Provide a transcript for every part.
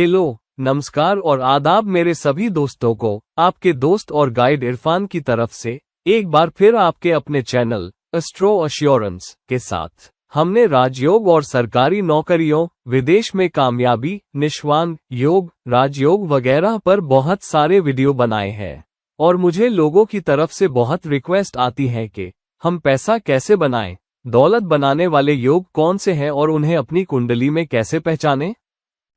Hello, नमस्कार और आदाब मेरे सभी दोस्तों को। आपके दोस्त और गाइड इरफान की तरफ से एक बार फिर आपके अपने चैनल एस्ट्रो एश्योरेंस के साथ हमने राजयोग और सरकारी नौकरियों, विदेश में कामयाबी, निष्वान योग, राजयोग वगैरह पर बहुत सारे वीडियो बनाए हैं। और मुझे लोगों की तरफ से बहुत रिक्वेस्ट आती है कि हम पैसा कैसे बनाएं, दौलत बनाने वाले योग कौन से हैं और उन्हें अपनी कुंडली में कैसे पहचानें।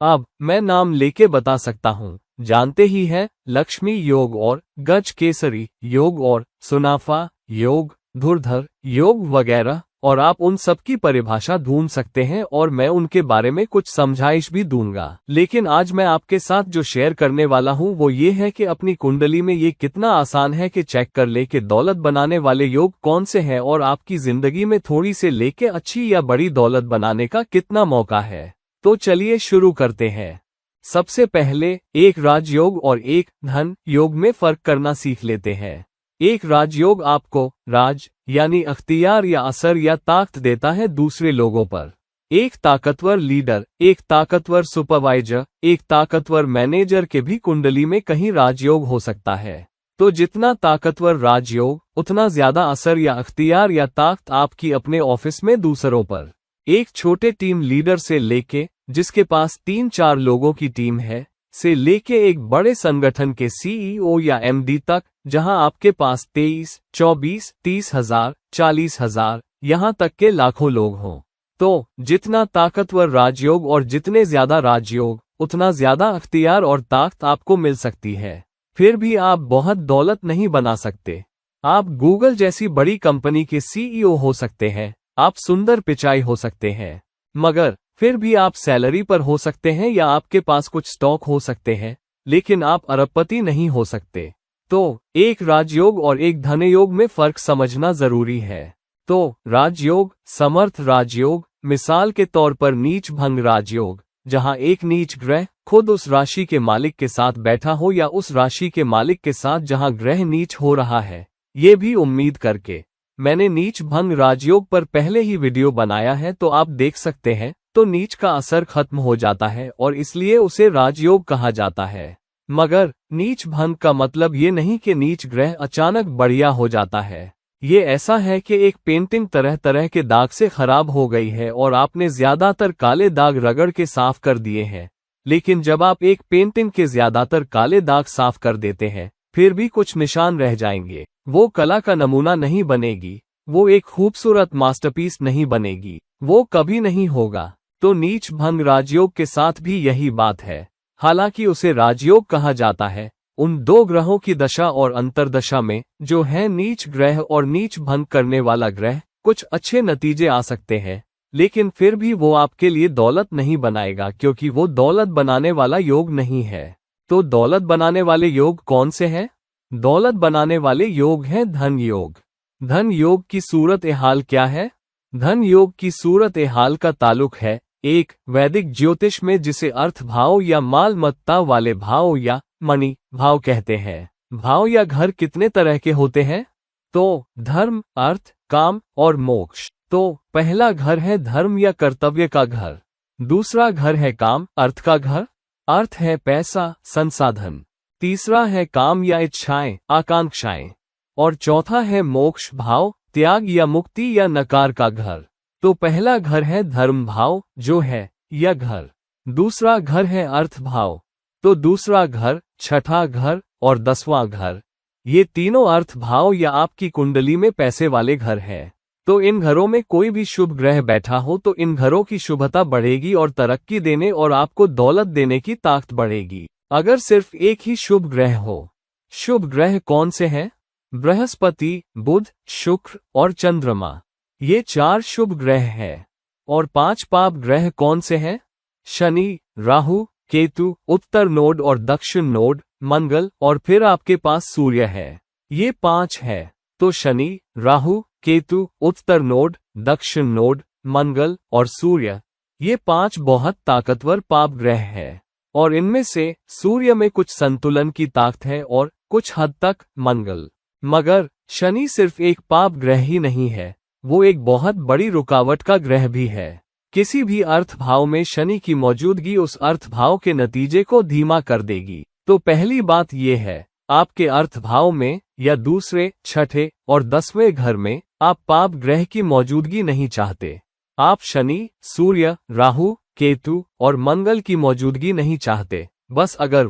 अब मैं नाम लेके बता सकता हूँ, जानते ही हैं, लक्ष्मी योग और गज केसरी योग और सुनाफा योग, धुरधर योग वगैरह, और आप उन सब की परिभाषा ढूंढ सकते हैं और मैं उनके बारे में कुछ समझाइश भी दूंगा। लेकिन आज मैं आपके साथ जो शेयर करने वाला हूँ वो ये है कि अपनी कुंडली में ये कितना आसान है कि चेक कर ले कि दौलत बनाने वाले योग कौन से हैं और आपकी जिंदगी में थोड़ी से लेके अच्छी या बड़ी दौलत बनाने का कितना मौका है। तो चलिए शुरू करते हैं। सबसे पहले एक राजयोग और एक धन योग में फर्क करना सीख लेते हैं। एक राजयोग आपको राज यानी अख्तियार या असर या ताकत देता है दूसरे लोगों पर। एक ताकतवर लीडर, एक ताकतवर सुपरवाइजर, एक ताकतवर मैनेजर के भी कुंडली में कहीं राजयोग हो सकता है। तो जितना ताकतवर राजयोग, उतना ज्यादा असर या अख्तियार या ताकत आपकी अपने ऑफिस में दूसरों पर। एक छोटे टीम लीडर से लेके जिसके पास 3-4 लोगों की टीम है, से लेके एक बड़े संगठन के सीईओ या एमडी तक, जहां आपके पास 23, 24, 30 हजार, 40 हजार, यहां तक के लाखों लोग हों। तो जितना ताकतवर राजयोग और जितने ज्यादा राजयोग, उतना ज्यादा अख्तियार और ताकत आपको मिल सकती है। फिर भी आप बहुत दौलत नहीं बना सकते। आप गूगल जैसी बड़ी कंपनी के सीईओ हो सकते हैं, आप सुंदर पिचाई हो सकते हैं, मगर फिर भी आप सैलरी पर हो सकते हैं या आपके पास कुछ स्टॉक हो सकते हैं, लेकिन आप अरबपति नहीं हो सकते। तो एक राजयोग और एक धनयोग में फर्क समझना जरूरी है। तो राजयोग, समर्थ राजयोग, मिसाल के तौर पर नीच भंग राजयोग, जहां एक नीच ग्रह खुद उस राशि के मालिक के साथ बैठा हो या उस राशि के मालिक के साथ जहां ग्रह नीच हो रहा है। ये भी उम्मीद करके मैंने नीच भंग राजयोग पर पहले ही वीडियो बनाया है, तो आप देख सकते हैं। तो नीच का असर खत्म हो जाता है और इसलिए उसे राजयोग कहा जाता है। मगर नीच भंग का मतलब ये नहीं कि नीच ग्रह अचानक बढ़िया हो जाता है। ये ऐसा है कि एक पेंटिंग तरह तरह के दाग से खराब हो गई है और आपने ज्यादातर काले दाग रगड़ के साफ कर दिए हैं। लेकिन जब आप एक पेंटिंग के ज्यादातर काले दाग साफ कर देते हैं, फिर भी कुछ निशान रह जाएंगे। वो कला का नमूना नहीं बनेगी, वो एक खूबसूरत मास्टरपीस नहीं बनेगी, वो कभी नहीं होगा। तो नीच भंग राजयोग के साथ भी यही बात है। हालांकि उसे राजयोग कहा जाता है उन दो ग्रहों की दशा और अंतरदशा में, जो है नीच ग्रह और नीच भंग करने वाला ग्रह, कुछ अच्छे नतीजे आ सकते हैं, लेकिन फिर भी वो आपके लिए दौलत नहीं बनाएगा, क्योंकि वो दौलत बनाने वाला योग नहीं है। तो दौलत बनाने वाले योग कौन से हैं? दौलत बनाने वाले योग हैं धन योग। धन योग की सूरत ए हाल क्या है? धन योग की सूरत ए हाल का ताल्लुक है एक वैदिक ज्योतिष में, जिसे अर्थ भाव या मालमत्ता वाले भाव या मणि भाव कहते हैं। भाव या घर कितने तरह के होते हैं? तो धर्म, अर्थ, काम और मोक्ष। तो पहला घर है धर्म या कर्तव्य का घर, दूसरा घर है काम, अर्थ का घर, अर्थ है पैसा, संसाधन, तीसरा है काम या इच्छाएं, आकांक्षाएं, और चौथा है मोक्ष भाव, त्याग या मुक्ति या नकार का घर। तो पहला घर है धर्म भाव, जो है यह घर। दूसरा घर है अर्थ भाव, तो दूसरा घर, छठा घर और 10वां घर, ये तीनों अर्थ भाव या आपकी कुंडली में पैसे वाले घर हैं। तो इन घरों में कोई भी शुभ ग्रह बैठा हो तो इन घरों की शुभता बढ़ेगी और तरक्की देने और आपको दौलत देने की ताकत बढ़ेगी। अगर सिर्फ एक ही शुभ ग्रह हो। शुभ ग्रह कौन से हैं? बृहस्पति, बुध, शुक्र और चंद्रमा, ये 4 शुभ ग्रह हैं। और 5 पाप ग्रह कौन से हैं? शनि, राहु, केतु, उत्तर नोड और दक्षिण नोड, मंगल, और फिर आपके पास सूर्य है। ये 5 है। तो शनि, राहु, केतु, उत्तर नोड, दक्षिण नोड, मंगल और सूर्य, ये 5 बहुत ताकतवर पाप ग्रह हैं। और इनमें से सूर्य में कुछ संतुलन की ताकत है और कुछ हद तक मंगल। मगर शनि सिर्फ एक पाप ग्रह ही नहीं है, वो एक बहुत बड़ी रुकावट का ग्रह भी है। किसी भी अर्थ भाव में शनि की मौजूदगी उस अर्थ भाव के नतीजे को धीमा कर देगी। तो पहली बात यह है, आपके अर्थ भाव में या दूसरे, छठे और 10वें घर में आप पाप ग्रह की मौजूदगी नहीं चाहते। आप शनि, सूर्य, राहु, केतु और मंगल की मौजूदगी नहीं चाहते। बस अगर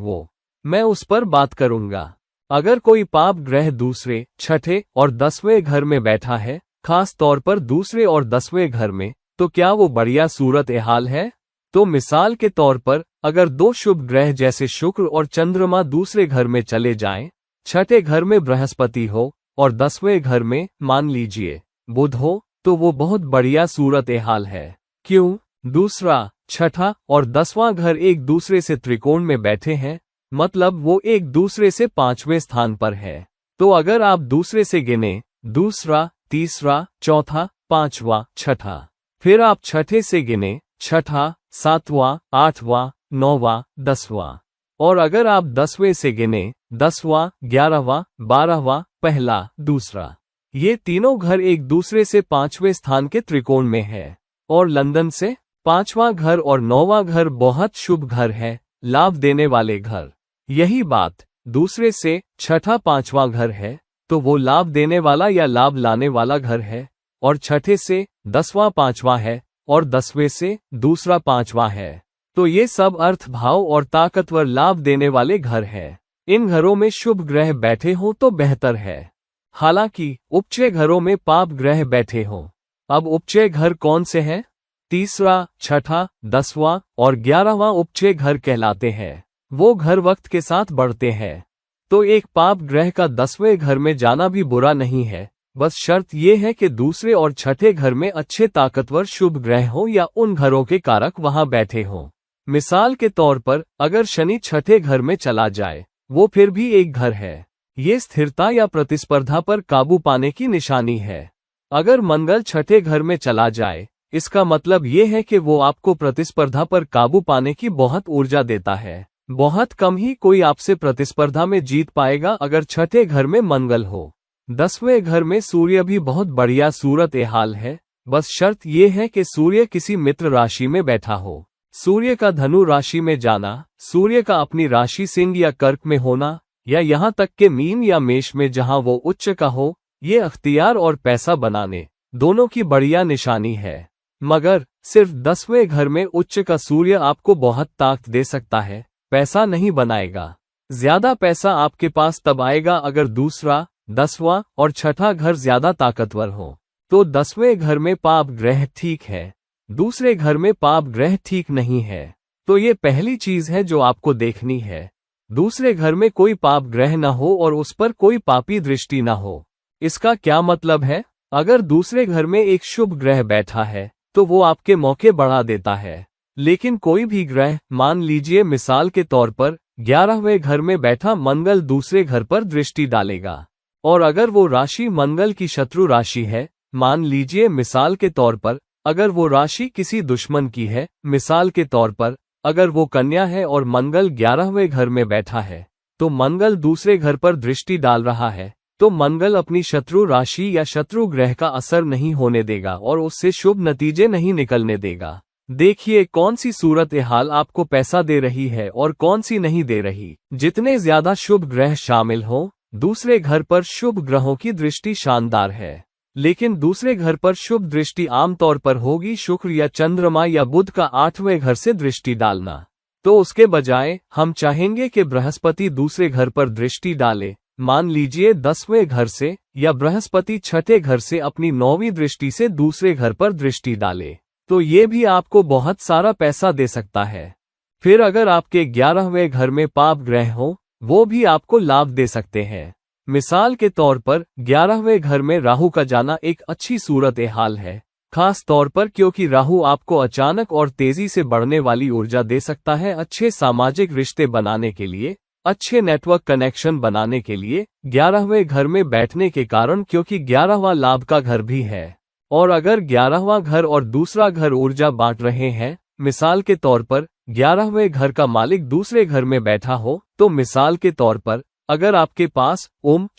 मैं उस पर बात करूंगा। अगर कोई पाप ग्रह दूसरे, छठे और 10वें घर में बैठा है, खास तौर पर दूसरे और 10वें घर में, तो क्या वो बढ़िया सूरत हाल है? तो मिसाल के तौर पर अगर दो शुभ ग्रह जैसे शुक्र और चंद्रमा दूसरे घर में चले जाएं, छठे घर में बृहस्पति हो और 10वें घर में मान लीजिए बुध हो, तो वो बहुत बढ़िया सूरत हाल है। क्यों? दूसरा, छठा और 10वां घर एक दूसरे से त्रिकोण में बैठे हैं, मतलब वो एक दूसरे से 5वें स्थान पर है। तो अगर आप दूसरे से गिने दूसरा, तीसरा, चौथा, 5वां, छठा, फिर आप छठे से गिने छठा, 7वां, 8वां, 9वां, 10वां, और अगर आप 10वें से गिने 10वां, 11वां, 12वां, पहला, दूसरा, ये तीनों घर एक दूसरे से 5वें स्थान के त्रिकोण में है। और लंदन से 5वां घर और 9वां घर बहुत शुभ घर है, लाभ देने वाले घर। यही बात दूसरे से छठा 5वां घर है, तो वो लाभ देने वाला या लाभ लाने वाला घर है, और छठे से 10वां 5वां है, और 10वें से दूसरा 5वां है। तो ये सब अर्थ भाव और ताकतवर लाभ देने वाले घर है। इन घरों में शुभ ग्रह बैठे हों तो बेहतर है। हालांकि उपचय घरों में पाप ग्रह बैठे हों। अब उपचय घर कौन से हैं? तीसरा, छठा, 10वां और 11वां उपचय घर कहलाते हैं। वो घर वक्त के साथ बढ़ते हैं। तो एक पाप ग्रह का 10वें घर में जाना भी बुरा नहीं है, बस शर्त यह है कि दूसरे और छठे घर में अच्छे ताकतवर शुभ ग्रह हो या उन घरों के कारक वहां बैठे हों। मिसाल के तौर पर अगर शनि छठे घर में चला जाए, वो फिर भी एक घर है। ये स्थिरता या प्रतिस्पर्धा पर काबू पाने की निशानी है। अगर मंगल छठे घर में चला जाए, इसका मतलब ये है कि वो आपको प्रतिस्पर्धा पर काबू पाने की बहुत ऊर्जा देता है। बहुत कम ही कोई आपसे प्रतिस्पर्धा में जीत पाएगा अगर छठे घर में मंगल हो। 10वें घर में सूर्य भी बहुत बढ़िया सूरत हाल है, बस शर्त यह है कि सूर्य किसी मित्र राशि में बैठा हो। सूर्य का धनु राशि में जाना, सूर्य का अपनी राशि सिंह या कर्क में होना, या यहाँ तक के मीन या मेष में जहां वो उच्च का हो, ये अख्तियार और पैसा बनाने दोनों की बढ़िया निशानी है। मगर सिर्फ 10वें घर में उच्च का सूर्य आपको बहुत ताकत दे सकता है, पैसा नहीं बनाएगा। ज्यादा पैसा आपके पास तब आएगा अगर दूसरा, 10वां और छठा घर ज्यादा ताकतवर हो। तो 10वें घर में पाप ग्रह ठीक है, दूसरे घर में पाप ग्रह ठीक नहीं है। तो ये पहली चीज है जो आपको देखनी है। दूसरे घर में कोई पाप ग्रह न हो और उस पर कोई पापी दृष्टि न हो। इसका क्या मतलब है? अगर दूसरे घर में एक शुभ ग्रह बैठा है तो वो आपके मौके बढ़ा देता है। लेकिन कोई भी ग्रह, मान लीजिए मिसाल के तौर पर 11वें घर में बैठा मंगल दूसरे घर पर दृष्टि डालेगा, और अगर वो राशि मंगल की शत्रु राशि है, मान लीजिए मिसाल के तौर पर अगर वो राशि किसी दुश्मन की है, मिसाल के तौर पर अगर वो कन्या है और मंगल 11वें घर में बैठा है, तो मंगल दूसरे घर पर दृष्टि डाल रहा है, तो मंगल अपनी शत्रु राशि या शत्रु ग्रह का असर नहीं होने देगा और उससे शुभ नतीजे नहीं निकलने देगा। देखिए कौन सी सूरत हाल आपको पैसा दे रही है और कौन सी नहीं दे रही। जितने ज्यादा शुभ ग्रह शामिल हो, दूसरे घर पर शुभ ग्रहों की दृष्टि शानदार है, लेकिन दूसरे घर पर शुभ दृष्टि आमतौर पर होगी शुक्र या चंद्रमा या बुध का 8वें घर से दृष्टि डालना। तो उसके बजाय हम चाहेंगे कि बृहस्पति दूसरे घर पर दृष्टि डाले, मान लीजिए 10वें घर से, या बृहस्पति छठे घर से अपनी 9वीं दृष्टि से दूसरे घर पर दृष्टि डाले, तो ये भी आपको बहुत सारा पैसा दे सकता है। फिर अगर आपके 11वें घर में पाप ग्रह हो, वो भी आपको लाभ दे सकते हैं। मिसाल के तौर पर 11वें घर में राहु का जाना एक अच्छी सूरत हाल है, खास तौर पर क्योंकि राहु आपको अचानक और तेजी से बढ़ने वाली ऊर्जा दे सकता है अच्छे सामाजिक रिश्ते बनाने के लिए, अच्छे नेटवर्क कनेक्शन बनाने के लिए 11वें घर में बैठने के कारण, क्योंकि 11वां लाभ का घर भी है। और अगर 11वां घर और दूसरा घर ऊर्जा बांट रहे हैं, मिसाल के तौर पर 11वें घर का मालिक दूसरे घर में बैठा हो, तो मिसाल के तौर पर अगर आपके पास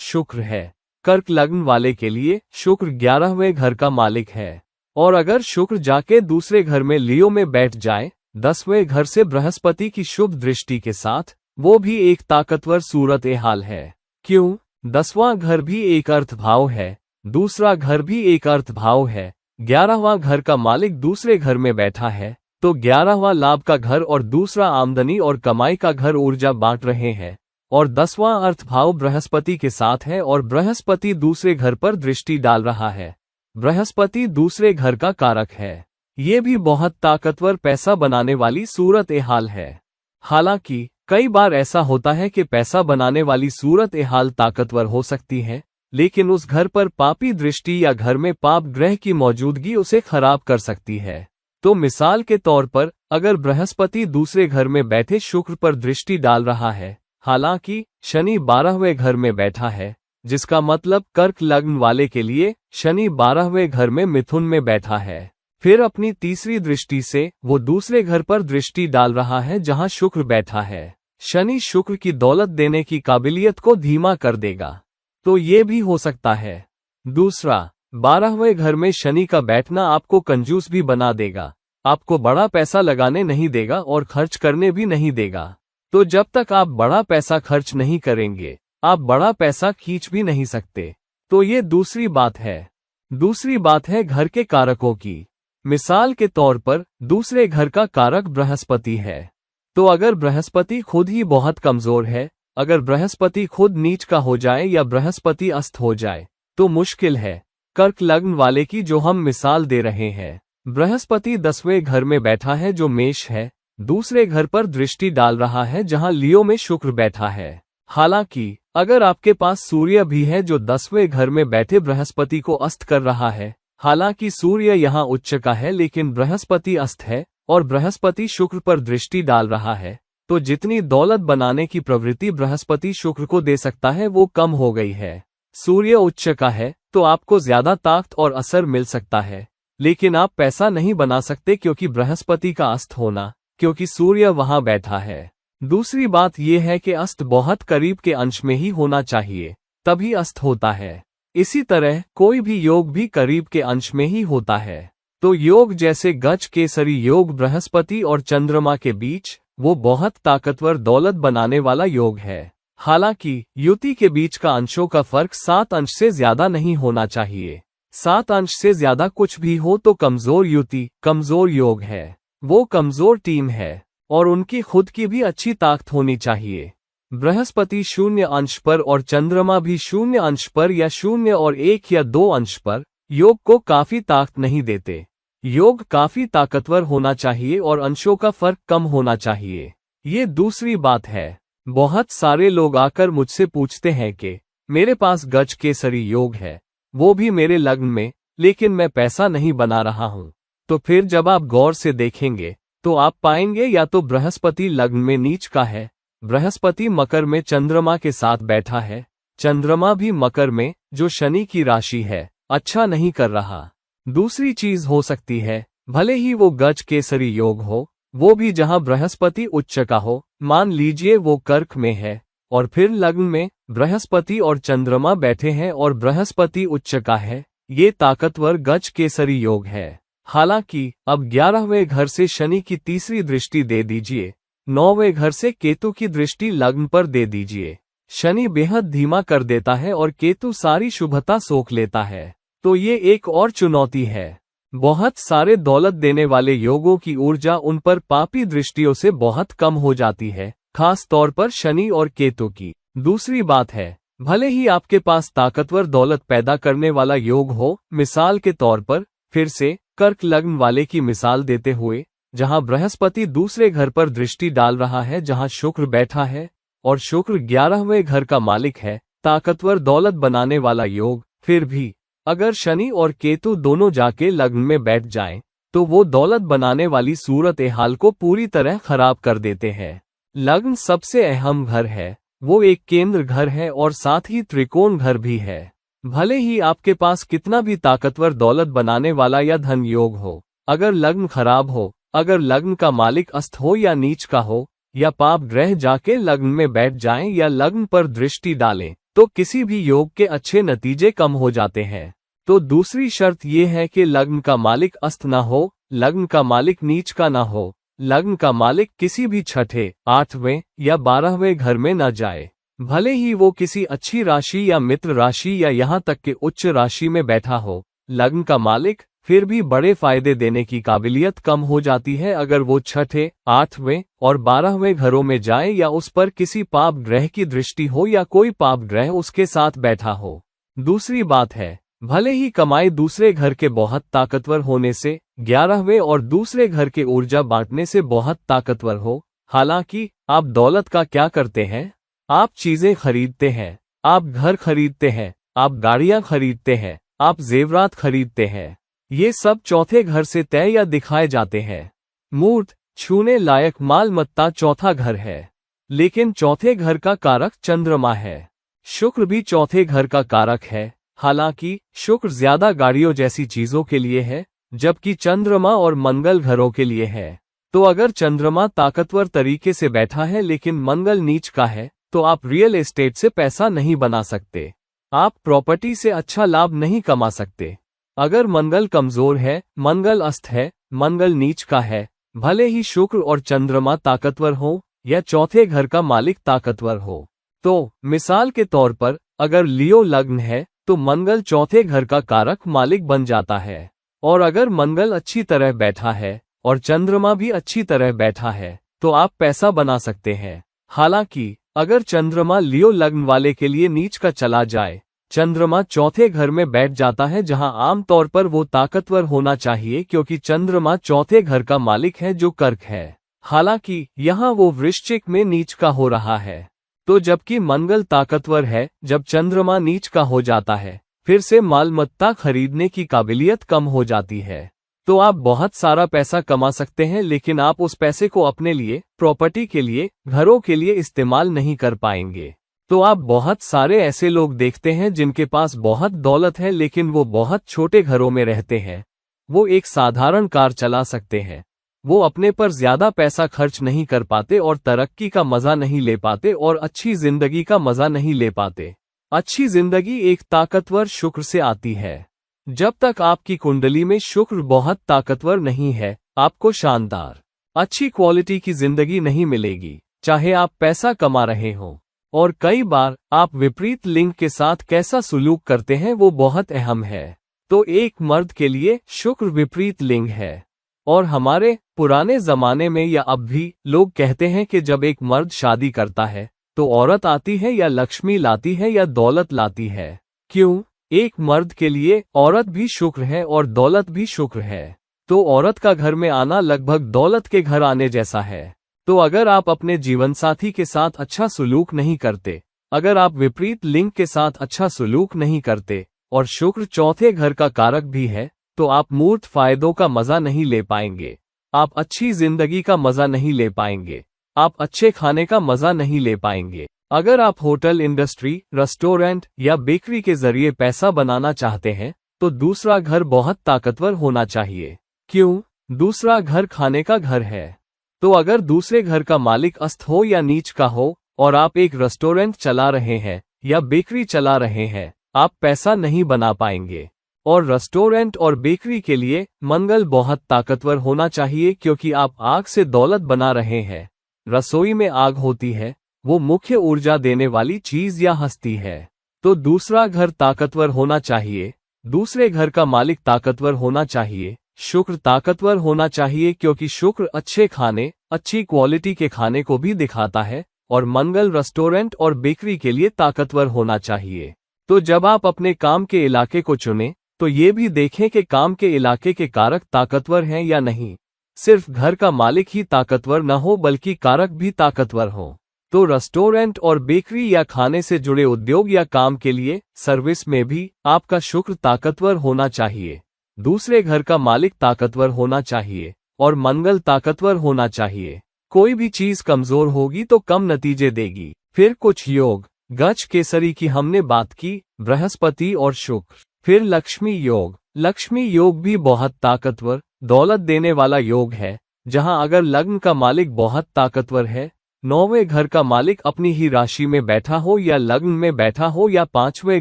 शुक्र है, कर्क लग्न वाले के लिए शुक्र 11वें घर का मालिक है, और अगर शुक्र जाके दूसरे घर में लियो में बैठ जाए 10वें घर से बृहस्पति की शुभ दृष्टि के साथ, वो भी एक ताकतवर सूरत ए हाल है। क्यों? 10वां घर भी एक अर्थ भाव है, दूसरा घर भी एक अर्थ भाव है, 11वां घर का मालिक दूसरे घर में बैठा है, तो 11वां लाभ का घर और दूसरा आमदनी और कमाई का घर ऊर्जा बांट रहे हैं, और 10वां अर्थ भाव बृहस्पति के साथ है और बृहस्पति दूसरे घर पर दृष्टि डाल रहा है। बृहस्पति दूसरे घर का कारक है। ये भी बहुत ताकतवर पैसा बनाने वाली सूरत ए हाल है। हालांकि कई बार ऐसा होता है कि पैसा बनाने वाली सूरत ए हाल ताकतवर हो सकती है, लेकिन उस घर पर पापी दृष्टि या घर में पाप ग्रह की मौजूदगी उसे खराब कर सकती है। तो मिसाल के तौर पर अगर बृहस्पति दूसरे घर में बैठे शुक्र पर दृष्टि डाल रहा है, हालांकि शनि 12वें घर में बैठा है, जिसका मतलब कर्क लग्न वाले के लिए शनि 12वें घर में मिथुन में बैठा है, फिर अपनी तीसरी दृष्टि से वो दूसरे घर पर दृष्टि डाल रहा है जहां शुक्र बैठा है। शनि शुक्र की दौलत देने की काबिलियत को धीमा कर देगा, तो ये भी हो सकता है। दूसरा, 12वें घर में शनि का बैठना आपको कंजूस भी बना देगा, आपको बड़ा पैसा लगाने नहीं देगा और खर्च करने भी नहीं देगा। तो जब तक आप बड़ा पैसा खर्च नहीं करेंगे, आप बड़ा पैसा खींच भी नहीं सकते। तो ये दूसरी बात है। दूसरी बात है घर के कारकों की। मिसाल के तौर पर दूसरे घर का कारक बृहस्पति है, तो अगर बृहस्पति खुद ही बहुत कमजोर है, अगर बृहस्पति खुद नीच का हो जाए या बृहस्पति अस्त हो जाए, तो मुश्किल है। कर्क लग्न वाले की जो हम मिसाल दे रहे हैं, बृहस्पति 10वें घर में बैठा है जो मेष है, दूसरे घर पर दृष्टि डाल रहा है जहां लियो में शुक्र बैठा है। हालांकि अगर आपके पास सूर्य भी है जो 10वें घर में बैठे बृहस्पति को अस्त कर रहा है, हालांकि सूर्य यहां उच्च का है लेकिन बृहस्पति अस्त है और बृहस्पति शुक्र पर दृष्टि डाल रहा है, तो जितनी दौलत बनाने की प्रवृत्ति बृहस्पति शुक्र को दे सकता है वो कम हो गई है। सूर्य उच्च का है तो आपको ज्यादा ताकत और असर मिल सकता है, लेकिन आप पैसा नहीं बना सकते क्योंकि बृहस्पति का अस्त होना, क्योंकि सूर्य वहां बैठा है। दूसरी बात यह है कि अस्त बहुत करीब के अंश में ही होना चाहिए, तभी अस्त होता है। इसी तरह कोई भी योग भी करीब के अंश में ही होता है। तो योग जैसे गज केसरी योग बृहस्पति और चंद्रमा के बीच, वो बहुत ताकतवर दौलत बनाने वाला योग है। हालांकि युति के बीच का अंशों का फर्क 7 अंश से ज्यादा नहीं होना चाहिए। 7 अंश से ज्यादा कुछ भी हो तो कमजोर युति, कमजोर योग है, वो कमजोर टीम है और उनकी खुद की भी अच्छी ताकत होनी चाहिए। बृहस्पति 0 अंश पर और चंद्रमा भी 0 अंश पर या 0 और 1 या 2 अंश पर योग को काफी ताकत नहीं देते। योग काफी ताकतवर होना चाहिए और अंशों का फर्क कम होना चाहिए। ये दूसरी बात है। बहुत सारे लोग आकर मुझसे पूछते हैं कि मेरे पास गज केसरी योग है, वो भी मेरे लग्न में, लेकिन मैं पैसा नहीं बना रहा हूं। तो फिर जब आप गौर से देखेंगे तो आप पाएंगे या तो बृहस्पति लग्न में नीच का है, बृहस्पति मकर में चंद्रमा के साथ बैठा है, चंद्रमा भी मकर में जो शनि की राशि है, अच्छा नहीं कर रहा। दूसरी चीज हो सकती है, भले ही वो गज केसरी योग हो, वो भी जहां बृहस्पति उच्च का हो, मान लीजिए वो कर्क में है और फिर लग्न में बृहस्पति और चंद्रमा बैठे हैं और बृहस्पति उच्च का है, ये ताकतवर गज केसरी योग है। हालांकि अब 11वें घर से शनि की तीसरी दृष्टि दे दीजिए, 9वें घर से केतु की दृष्टि लग्न पर दे दीजिए। शनि बेहद धीमा कर देता है और केतु सारी शुभता सोख लेता है, तो ये एक और चुनौती है। बहुत सारे दौलत देने वाले योगों की ऊर्जा उन पर पापी दृष्टियों से बहुत कम हो जाती है, खास तौर पर शनि और केतु की। दूसरी बात है, भले ही आपके पास ताकतवर दौलत पैदा करने वाला योग हो, मिसाल के तौर पर फिर से कर्क लग्न वाले की मिसाल देते हुए, जहां बृहस्पति दूसरे घर पर दृष्टि डाल रहा है जहां शुक्र बैठा है और शुक्र 11वें घर का मालिक है, ताकतवर दौलत बनाने वाला योग, फिर भी अगर शनि और केतु दोनों जाके लग्न में बैठ जाएं, तो वो दौलत बनाने वाली सूरत हाल को पूरी तरह खराब कर देते हैं। लग्न सबसे अहम घर है, वो एक केंद्र घर है और साथ ही त्रिकोण घर भी है। भले ही आपके पास कितना भी ताकतवर दौलत बनाने वाला या धन योग हो, अगर लग्न खराब हो, अगर लग्न का मालिक अस्त हो या नीच का हो, या पाप ग्रह जाके लग्न में बैठ जाएं या लग्न पर दृष्टि डालें, तो किसी भी योग के अच्छे नतीजे कम हो जाते हैं। तो दूसरी शर्त ये है कि लग्न का मालिक अस्त ना हो, लग्न का मालिक नीच का ना हो, लग्न का मालिक किसी भी छठे, 8वें या 12वें घर में न जाए। भले ही वो किसी अच्छी राशि या मित्र राशि या यहाँ तक कि उच्च राशि में बैठा हो, लग्न का मालिक फिर भी बड़े फायदे देने की काबिलियत कम हो जाती है अगर वो छठे, 8वें और 12वें घरों में जाए या उस पर किसी पाप ग्रह की दृष्टि हो या कोई पाप ग्रह उसके साथ बैठा हो। दूसरी बात है, भले ही कमाई दूसरे घर के बहुत ताकतवर होने से, 11वें और दूसरे घर के ऊर्जा बांटने से बहुत ताकतवर हो, हालांकि आप दौलत का क्या करते हैं? आप चीजें खरीदते हैं, आप घर खरीदते हैं, आप गाड़ियां खरीदते हैं, आप जेवरात खरीदते हैं। ये सब चौथे घर से तय या दिखाए जाते हैं। मूर्त छूने लायक मालमत्ता चौथा घर है, लेकिन चौथे घर का कारक चंद्रमा है। शुक्र भी चौथे घर का कारक है, हालांकि शुक्र ज्यादा गाड़ियों जैसी चीजों के लिए है, जबकि चंद्रमा और मंगल घरों के लिए है। तो अगर चंद्रमा ताकतवर तरीके से बैठा है लेकिन मंगल नीच का है, तो आप रियल एस्टेट से पैसा नहीं बना सकते, आप प्रॉपर्टी से अच्छा लाभ नहीं कमा सकते। अगर मंगल कमजोर है, मंगल अस्त है, मंगल नीच का है, भले ही शुक्र और चंद्रमा ताकतवर हो या चौथे घर का मालिक ताकतवर हो। तो मिसाल के तौर पर अगर लियो लग्न है तो मंगल चौथे घर का कारक मालिक बन जाता है, और अगर मंगल अच्छी तरह बैठा है और चंद्रमा भी अच्छी तरह बैठा है तो आप पैसा बना सकते हैं। हालांकि अगर चंद्रमा लियो लग्न वाले के लिए नीच का चला जाए, चंद्रमा चौथे घर में बैठ जाता है जहां आमतौर पर वो ताकतवर होना चाहिए क्योंकि चंद्रमा चौथे घर का मालिक है जो कर्क है, हालांकि यहां वो वृश्चिक में नीच का हो रहा है। तो जबकि मंगल ताकतवर है, जब चंद्रमा नीच का हो जाता है फिर से मालमत्ता खरीदने की काबिलियत कम हो जाती है। तो आप बहुत सारा पैसा कमा सकते हैं लेकिन आप उस पैसे को अपने लिए, प्रॉपर्टी के लिए, घरों के लिए इस्तेमाल नहीं कर पाएंगे। तो आप बहुत सारे ऐसे लोग देखते हैं जिनके पास बहुत दौलत है लेकिन वो बहुत छोटे घरों में रहते हैं। वो एक साधारण कार चला सकते हैं, वो अपने पर ज्यादा पैसा खर्च नहीं कर पाते और तरक्की का मजा नहीं ले पाते और अच्छी जिंदगी का मजा नहीं ले पाते। अच्छी जिंदगी एक ताकतवर शुक्र से आती है। जब तक आपकी कुंडली में शुक्र बहुत ताकतवर नहीं है, आपको शानदार, अच्छी क्वालिटी की जिंदगी नहीं मिलेगी, चाहे आप पैसा कमा रहे हो। और कई बार आप विपरीत लिंग के साथ कैसा सुलूक करते हैं वो बहुत अहम है। तो एक मर्द के लिए शुक्र विपरीत लिंग है, और हमारे पुराने जमाने में या अब भी लोग कहते हैं कि जब एक मर्द शादी करता है तो औरत आती है या लक्ष्मी लाती है या दौलत लाती है। क्यों? एक मर्द के लिए औरत भी शुक्र है और दौलत भी शुक्र है, तो औरत का घर में आना लगभग दौलत के घर आने जैसा है। तो अगर आप अपने जीवनसाथी के साथ अच्छा सुलूक नहीं करते, अगर आप विपरीत लिंग के साथ अच्छा सुलूक नहीं करते और शुक्र चौथे घर का कारक भी है, तो आप मूर्त फायदों का मजा नहीं ले पाएंगे, आप अच्छी जिंदगी का मजा नहीं ले पाएंगे, आप अच्छे खाने का मजा नहीं ले पाएंगे। अगर आप होटल इंडस्ट्री, रेस्टोरेंट या बेकरी के जरिए पैसा बनाना चाहते हैं तो दूसरा घर बहुत ताकतवर होना चाहिए। क्यों? दूसरा घर खाने का घर है। तो अगर दूसरे घर का मालिक अस्त हो या नीच का हो और आप एक रेस्टोरेंट चला रहे हैं या बेकरी चला रहे हैं, आप पैसा नहीं बना पाएंगे। और रेस्टोरेंट और बेकरी के लिए मंगल बहुत ताकतवर होना चाहिए क्योंकि आप आग से दौलत बना रहे हैं। रसोई में आग होती है, वो मुख्य ऊर्जा देने वाली चीज या हस्ती है। तो दूसरा घर ताकतवर होना चाहिए, दूसरे घर का मालिक ताकतवर होना चाहिए, शुक्र ताकतवर होना चाहिए क्योंकि शुक्र अच्छे खाने, अच्छी क्वालिटी के खाने को भी दिखाता है, और मंगल रेस्टोरेंट और बेकरी के लिए ताकतवर होना चाहिए। तो जब आप अपने काम के इलाके को चुनें तो ये भी देखें कि काम के इलाके के कारक ताकतवर हैं या नहीं। सिर्फ घर का मालिक ही ताकतवर न हो बल्कि कारक भी ताकतवर हो। तो रेस्टोरेंट और बेकरी या खाने से जुड़े उद्योग या काम के लिए, सर्विस में भी आपका शुक्र ताकतवर होना चाहिए, दूसरे घर का मालिक ताकतवर होना चाहिए और मंगल ताकतवर होना चाहिए। कोई भी चीज कमजोर होगी तो कम नतीजे देगी। फिर कुछ योग, गज केसरी की हमने बात की, बृहस्पति और शुक्र। फिर लक्ष्मी योग। लक्ष्मी योग भी बहुत ताकतवर, दौलत देने वाला योग है, जहां अगर लग्न का मालिक बहुत ताकतवर है, 9वें घर का मालिक अपनी ही राशि में बैठा हो या लग्न में बैठा हो या 5वें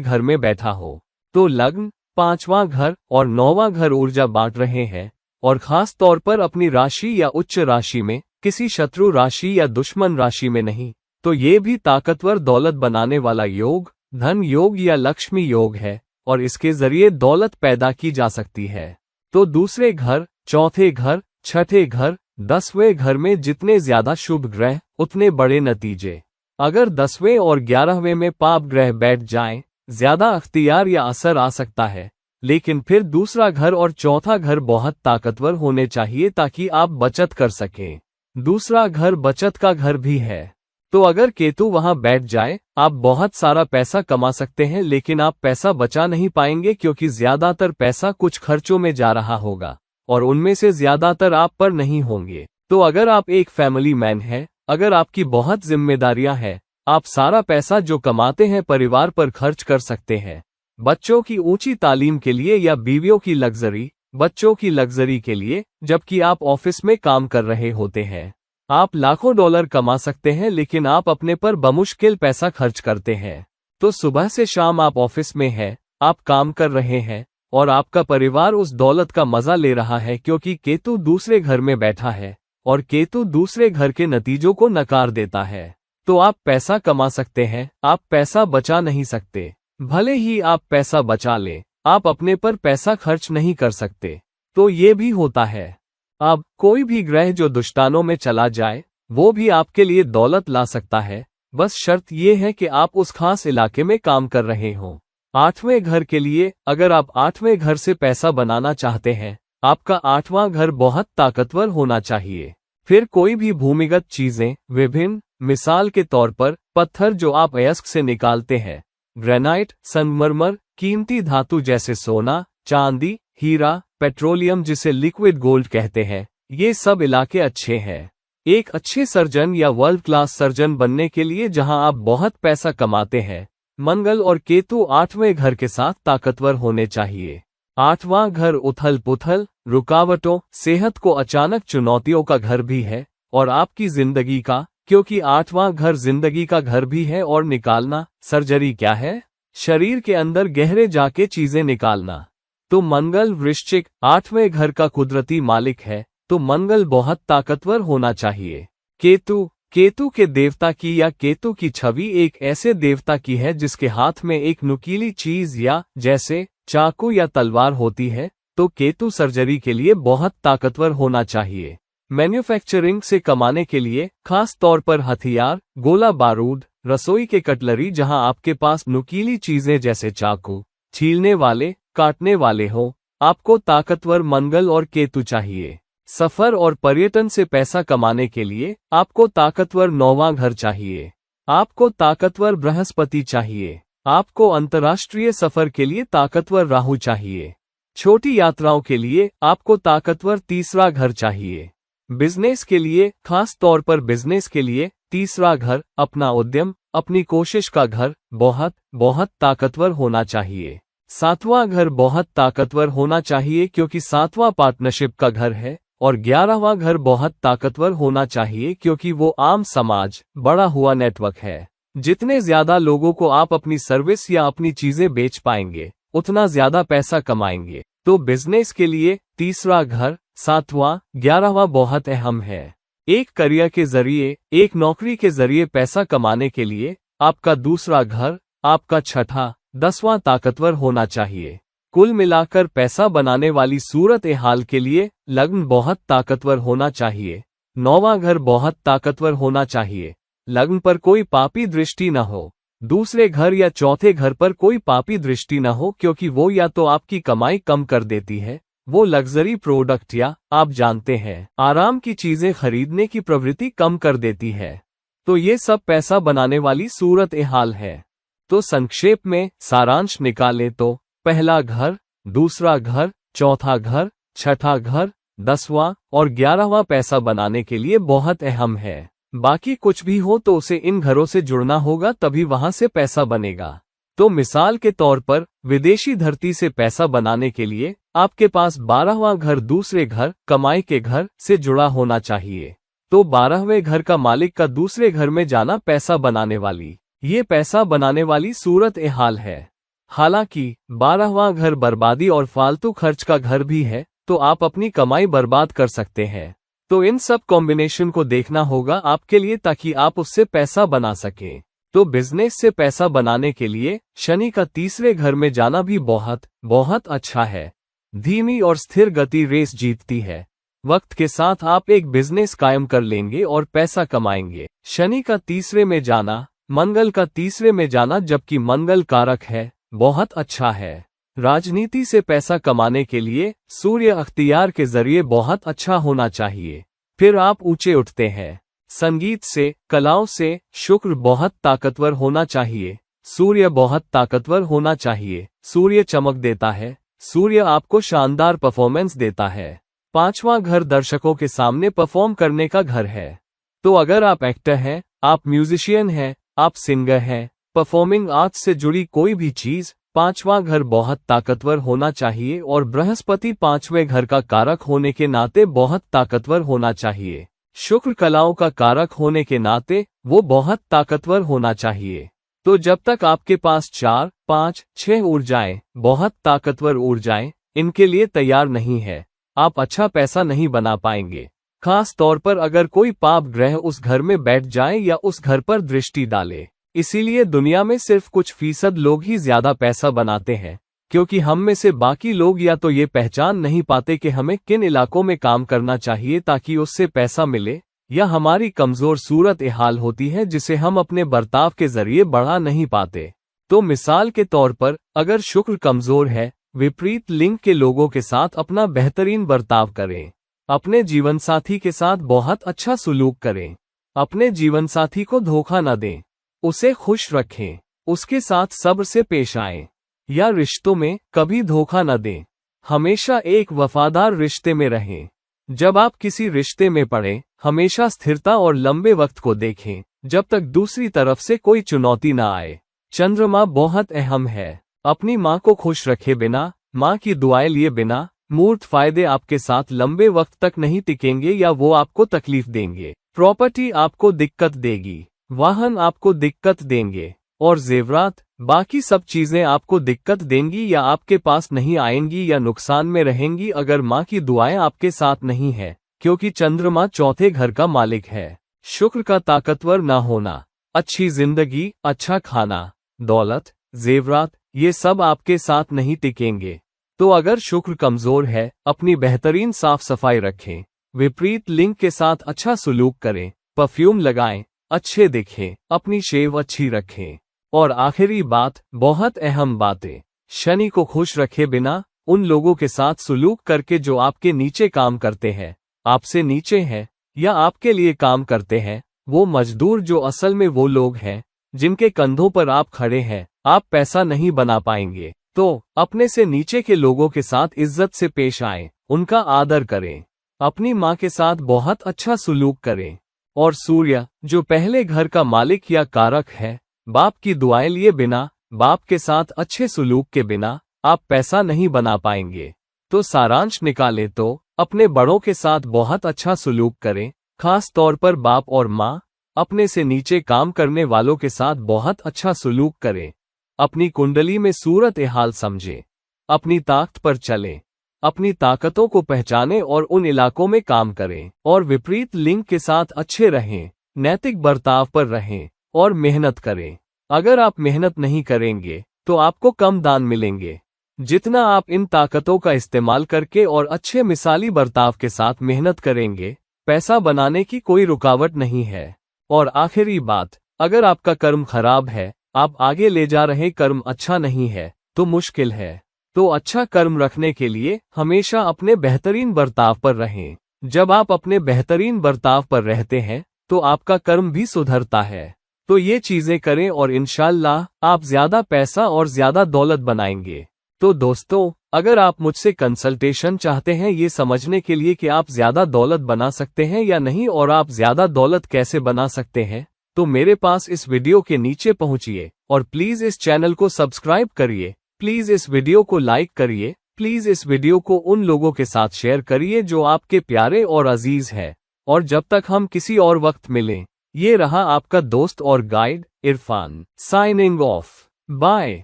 घर में बैठा हो, तो लग्न, पांचवां घर और नौवां घर ऊर्जा बांट रहे हैं, और खास तौर पर अपनी राशि या उच्च राशि में, किसी शत्रु राशि या दुश्मन राशि में नहीं, तो ये भी ताकतवर दौलत बनाने वाला योग, धन योग या लक्ष्मी योग है, और इसके जरिए दौलत पैदा की जा सकती है। तो दूसरे घर, चौथे घर, छठे घर, 10वें घर में जितने ज्यादा शुभ ग्रह उतने बड़े नतीजे। अगर 10वें और 11वें में पाप ग्रह बैठ जाएं, ज्यादा अख्तियार या असर आ सकता है, लेकिन फिर दूसरा घर और चौथा घर बहुत ताकतवर होने चाहिए ताकि आप बचत कर सकें। दूसरा घर बचत का घर भी है, तो अगर केतु वहां बैठ जाए, आप बहुत सारा पैसा कमा सकते हैं, लेकिन आप पैसा बचा नहीं पाएंगे क्योंकि ज्यादातर पैसा कुछ खर्चों में जा रहा होगा, और उनमें से ज्यादातर आप पर नहीं होंगे। तो अगर आप एक फैमिली मैन हैं, अगर आपकी बहुत जिम्मेदारियां हैं, आप सारा पैसा जो कमाते हैं परिवार पर खर्च कर सकते हैं, बच्चों की ऊंची तालीम के लिए या बीवियों की लग्जरी, बच्चों की लग्जरी के लिए, जबकि आप ऑफिस में काम कर रहे होते हैं। आप लाखों डॉलर कमा सकते हैं, लेकिन आप अपने पर बमुश्किल पैसा खर्च करते हैं। तो सुबह से शाम आप ऑफिस में हैं, आप काम कर रहे हैं, और आपका परिवार उस दौलत का मजा ले रहा है क्योंकि केतु दूसरे घर में बैठा है, और केतु दूसरे घर के नतीजों को नकार देता है। तो आप पैसा कमा सकते हैं, आप पैसा बचा नहीं सकते। भले ही आप पैसा बचा लें, आप अपने पर पैसा खर्च नहीं कर सकते। तो ये भी होता है। अब कोई भी ग्रह जो दुष्टानों में चला जाए, वो भी आपके लिए दौलत ला सकता है, बस शर्त यह है कि आप उस खास इलाके में काम कर रहे हों। 8वें घर के लिए, अगर आप 8वें घर से पैसा बनाना चाहते हैं, आपका 8वां घर बहुत ताकतवर होना चाहिए। फिर कोई भी भूमिगत चीजें, विभिन्न, मिसाल के तौर पर पत्थर जो आप अयस्क से निकालते हैं, ग्रेनाइट, संगमरमर, कीमती धातु जैसे सोना, चांदी, हीरा, पेट्रोलियम जिसे लिक्विड गोल्ड कहते हैं, ये सब इलाके अच्छे हैं। एक अच्छे सर्जन या वर्ल्ड क्लास सर्जन बनने के लिए जहां आप बहुत पैसा कमाते हैं, मंगल और केतु 8वें घर के साथ ताकतवर होने चाहिए। 8वां घर उथल पुथल, रुकावटों, सेहत को अचानक चुनौतियों का घर भी है, और आपकी जिंदगी का, क्योंकि 8वां घर जिंदगी का घर भी है। और निकालना, सर्जरी क्या है? शरीर के अंदर गहरे जाके चीजें निकालना। तो मंगल वृश्चिक 8वें घर का कुदरती मालिक है, तो मंगल बहुत ताकतवर होना चाहिए। केतु के देवता की या केतु की छवि एक ऐसे देवता की है जिसके हाथ में एक नुकीली चीज या जैसे चाकू या तलवार होती है। तो केतु सर्जरी के लिए बहुत ताकतवर होना चाहिए। मैन्युफैक्चरिंग से कमाने के लिए, खास तौर पर हथियार, गोला बारूद, रसोई के कटलरी जहां आपके पास नुकीली चीजें जैसे चाकू, छीलने वाले, काटने वाले हो, आपको ताकतवर मंगल और केतु चाहिए। सफर और पर्यटन से पैसा कमाने के लिए आपको ताकतवर 9वां घर चाहिए। आपको ताकतवर बृहस्पति चाहिए। आपको अंतर्राष्ट्रीय सफर के लिए ताकतवर राहु चाहिए। छोटी यात्राओं के लिए आपको ताकतवर 3रा घर चाहिए। बिजनेस के लिए, खास तौर पर बिजनेस के लिए, 3रा घर, अपना उद्यम, अपनी कोशिश का घर, बहुत बहुत ताकतवर होना चाहिए। 7वां घर बहुत ताकतवर होना चाहिए क्योंकि 7वां पार्टनरशिप का घर है, और 11वां घर बहुत ताकतवर होना चाहिए क्योंकि वो आम समाज, बड़ा हुआ नेटवर्क है। जितने ज्यादा लोगों को आप अपनी सर्विस या अपनी चीजें बेच पाएंगे, उतना ज्यादा पैसा कमाएंगे। तो बिजनेस के लिए 3रा घर, 7वां, 11वां बहुत अहम है। एक करियर के जरिए, एक नौकरी के जरिए पैसा कमाने के लिए आपका 2रा घर, आपका 6ठा, 10वां ताकतवर होना चाहिए। कुल मिलाकर पैसा बनाने वाली सूरत हाल के लिए लग्न बहुत ताकतवर होना चाहिए। 9वां घर बहुत ताकतवर होना चाहिए। लग्न पर कोई पापी दृष्टि न हो। दूसरे घर या चौथे घर पर कोई पापी दृष्टि न हो क्योंकि वो या तो आपकी कमाई कम कर देती है, वो लग्जरी प्रोडक्ट या आप जानते हैं आराम की चीजें खरीदने की प्रवृत्ति कम कर देती है। तो ये सब पैसा बनाने वाली सूरत हाल है। तो संक्षेप में सारांश निकालें तो पहला घर, दूसरा घर, चौथा घर, छठा घर, 10वां और 11वां पैसा बनाने के लिए बहुत अहम है। बाकी कुछ भी हो तो उसे इन घरों से जुड़ना होगा, तभी वहां से पैसा बनेगा। तो मिसाल के तौर पर विदेशी धरती से पैसा बनाने के लिए आपके पास 12वां घर, दूसरे घर, कमाई के घर से जुड़ा होना चाहिए। तो 12वें घर का मालिक का दूसरे घर में जाना पैसा बनाने वाली, ये पैसा बनाने वाली सूरत हाल है। हालांकि 12वां घर बर्बादी और फालतू खर्च का घर भी है, तो आप अपनी कमाई बर्बाद कर सकते हैं। तो इन सब कॉम्बिनेशन को देखना होगा आपके लिए ताकि आप उससे पैसा बना सकें। तो बिजनेस से पैसा बनाने के लिए शनि का तीसरे घर में जाना भी बहुत बहुत अच्छा है। धीमी और स्थिर गति रेस जीतती है। वक्त के साथ आप एक बिजनेस कायम कर लेंगे और पैसा कमाएंगे। शनि का तीसरे में जाना, मंगल का तीसरे में जाना, जबकि मंगल कारक है, बहुत अच्छा है। राजनीति से पैसा कमाने के लिए सूर्य अख्तियार के जरिए बहुत अच्छा होना चाहिए, फिर आप ऊंचे उठते हैं। संगीत से, कलाओं से शुक्र बहुत ताकतवर होना चाहिए। सूर्य बहुत ताकतवर होना चाहिए। सूर्य चमक देता है। सूर्य आपको शानदार परफॉर्मेंस देता है। 5वां घर दर्शकों के सामने परफॉर्म करने का घर है। तो अगर आप एक्टर हैं, आप म्यूजिशियन हैं, आप सिंगर हैं, परफॉर्मिंग आर्ट्स से जुड़ी कोई भी चीज, 5वां घर बहुत ताकतवर होना चाहिए और बृहस्पति 5वें घर का कारक होने के नाते बहुत ताकतवर होना चाहिए। शुक्र कलाओं का कारक होने के नाते वो बहुत ताकतवर होना चाहिए। तो जब तक आपके पास 4, 5, 6 ऊर्जाएं, बहुत ताकतवर ऊर्जाएं, इनके लिए तैयार नहीं है, आप अच्छा पैसा नहीं बना पाएंगे। खास तौर पर अगर कोई पाप ग्रह उस घर में बैठ जाए या उस घर पर दृष्टि डाले। इसीलिए दुनिया में सिर्फ कुछ फीसद लोग ही ज्यादा पैसा बनाते हैं, क्योंकि हम में से बाकी लोग या तो ये पहचान नहीं पाते कि हमें किन इलाकों में काम करना चाहिए ताकि उससे पैसा मिले, या हमारी कमजोर सूरत हाल होती है जिसे हम अपने बर्ताव के जरिए बढ़ा नहीं पाते। तो मिसाल के तौर पर अगर शुक्र कमजोर है, विपरीत लिंग के लोगों के साथ अपना बेहतरीन बर्ताव करें। अपने जीवनसाथी के साथ बहुत अच्छा सुलूक करें। अपने जीवनसाथी को धोखा न दें। उसे खुश रखें। उसके साथ सब्र से पेश आएं। या रिश्तों में कभी धोखा न दें। हमेशा एक वफादार रिश्ते में रहें। जब आप किसी रिश्ते में पड़े, हमेशा स्थिरता और लंबे वक्त को देखें, जब तक दूसरी तरफ से कोई चुनौती न आए। चंद्रमा बहुत अहम है। अपनी माँ को खुश रखे बिना, माँ की दुआएं लिए बिना, मूर्त फायदे आपके साथ लंबे वक्त तक नहीं टिकेंगे या वो आपको तकलीफ देंगे। प्रॉपर्टी आपको दिक्कत देगी। वाहन आपको दिक्कत देंगे। और जेवरात, बाकी सब चीजें आपको दिक्कत देंगी या आपके पास नहीं आएंगी या नुकसान में रहेंगी अगर माँ की दुआएं आपके साथ नहीं है, क्योंकि चंद्रमा चौथे घर का मालिक है। शुक्र का ताकतवर ना होना, अच्छी जिंदगी, अच्छा खाना, दौलत, जेवरात, ये सब आपके साथ नहीं टिकेंगे। तो अगर शुक्र कमजोर है, अपनी बेहतरीन साफ सफाई रखें। विपरीत लिंग के साथ अच्छा सुलूक करें। परफ्यूम लगाएं, अच्छे दिखें, अपनी शेव अच्छी रखें। और आखिरी बात, बहुत अहम बातें, शनि को खुश रखे बिना उन लोगों के साथ सुलूक करके जो आपके नीचे काम करते हैं, आपसे नीचे हैं या आपके लिए काम करते हैं, वो मजदूर जो असल में वो लोग हैं जिनके कंधों पर आप खड़े हैं, आप पैसा नहीं बना पाएंगे। तो अपने से नीचे के लोगों के साथ इज्जत से पेश आएं, उनका आदर करें। अपनी माँ के साथ बहुत अच्छा सुलूक करें। और सूर्य, जो पहले घर का मालिक या कारक है, बाप की दुआएं लिए बिना, बाप के साथ अच्छे सुलूक के बिना आप पैसा नहीं बना पाएंगे। तो सारांश निकाले तो अपने बड़ों के साथ बहुत अच्छा सुलूक करें, खास तौर पर बाप और माँ। अपने से नीचे काम करने वालों के साथ बहुत अच्छा सुलूक करें। अपनी कुंडली में सूरत हाल समझें। अपनी ताकत पर चलें। अपनी ताकतों को पहचानें और उन इलाकों में काम करें। और विपरीत लिंग के साथ अच्छे रहें, नैतिक बर्ताव पर रहें और मेहनत करें। अगर आप मेहनत नहीं करेंगे तो आपको कम दान मिलेंगे। जितना आप इन ताकतों का इस्तेमाल करके और अच्छे मिसाली बर्ताव के साथ मेहनत करेंगे, पैसा बनाने की कोई रुकावट नहीं है। और आखिरी बात, अगर आपका कर्म खराब है, आप आगे ले जा रहे कर्म अच्छा नहीं है, तो मुश्किल है। तो अच्छा कर्म रखने के लिए हमेशा अपने बेहतरीन बर्ताव पर रहें। जब आप अपने बेहतरीन बर्ताव पर रहते हैं तो आपका कर्म भी सुधरता है। तो ये चीजें करें और इंशाअल्लाह आप ज्यादा पैसा और ज्यादा दौलत बनाएंगे। तो दोस्तों, अगर आप मुझसे कंसल्टेशन चाहते हैं ये समझने के लिए कि आप ज्यादा दौलत बना सकते हैं या नहीं और आप ज्यादा दौलत कैसे बना सकते हैं, तो मेरे पास इस वीडियो के नीचे पहुंचिए और प्लीज इस चैनल को सब्सक्राइब करिए। प्लीज इस वीडियो को लाइक करिए। प्लीज इस वीडियो को उन लोगों के साथ शेयर करिए जो आपके प्यारे और अजीज है। और जब तक हम किसी और वक्त मिलें, ये रहा आपका दोस्त और guide Irfan, signing off. Bye.